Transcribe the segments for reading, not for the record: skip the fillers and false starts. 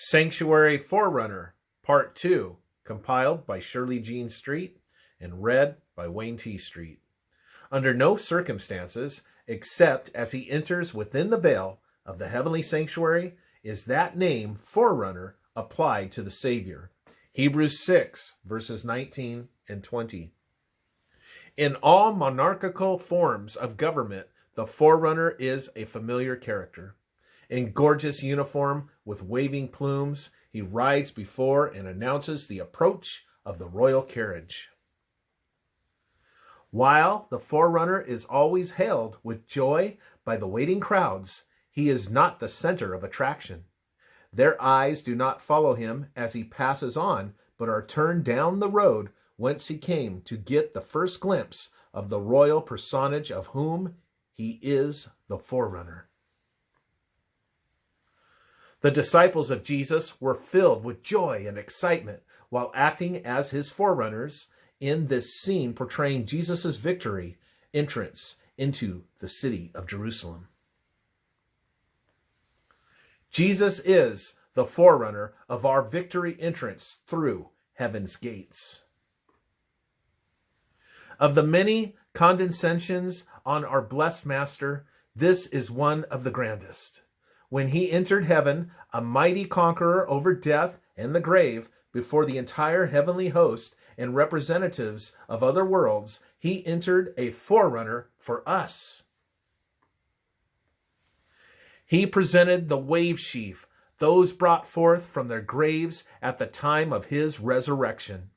Sanctuary Forerunner, Part 2, compiled by Shirley Jean Street and read by Wayne T. Street. Under no circumstances, except as he enters within the veil of the heavenly sanctuary, is that name, Forerunner, applied to the Savior. Hebrews 6, verses 19 and 20. In all monarchical forms of government, the Forerunner is a familiar character. In gorgeous uniform with waving plumes, he rides before and announces the approach of the royal carriage. While the Forerunner is always hailed with joy by the waiting crowds, he is not the center of attraction. Their eyes do not follow him as he passes on, but are turned down the road whence he came to get the first glimpse of the royal personage of whom he is the Forerunner. The disciples of Jesus were filled with joy and excitement while acting as his forerunners in this scene portraying Jesus' victory entrance into the city of Jerusalem. Jesus is the forerunner of our victory entrance through heaven's gates. Of the many condescensions on our blessed Master, this is one of the grandest. When he entered heaven, a mighty conqueror over death and the grave, before the entire heavenly host and representatives of other worlds, he entered a forerunner for us. He presented the wave sheaf, those brought forth from their graves at the time of his resurrection,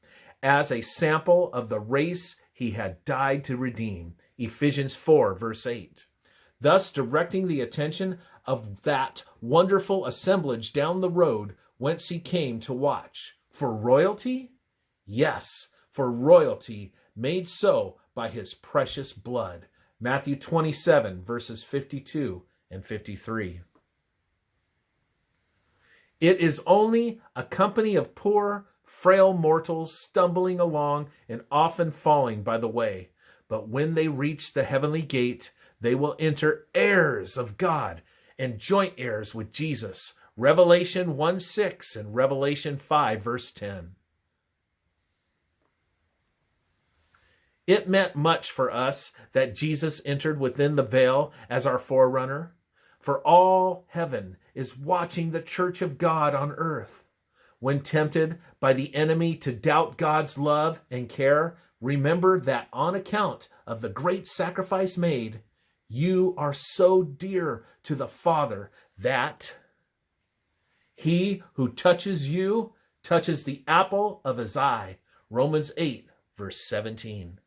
as a sample of the race he had died to redeem. Ephesians 4, verse 8. Thus directing the attention of that wonderful assemblage down the road whence he came to watch. For royalty? Yes, for royalty made so by his precious blood. Matthew 27, verses 52 and 53. It is only a company of poor, frail mortals stumbling along and often falling by the way. But when they reach the heavenly gate, they will enter heirs of God and joint heirs with Jesus. Revelation 1:6 and Revelation 5, verse 10. It meant much for us that Jesus entered within the veil as our forerunner, for all heaven is watching the church of God on earth. When tempted by the enemy to doubt God's love and care, remember that on account of the great sacrifice made, you are so dear to the Father that he who touches you touches the apple of his eye. Romans 8, verse 17.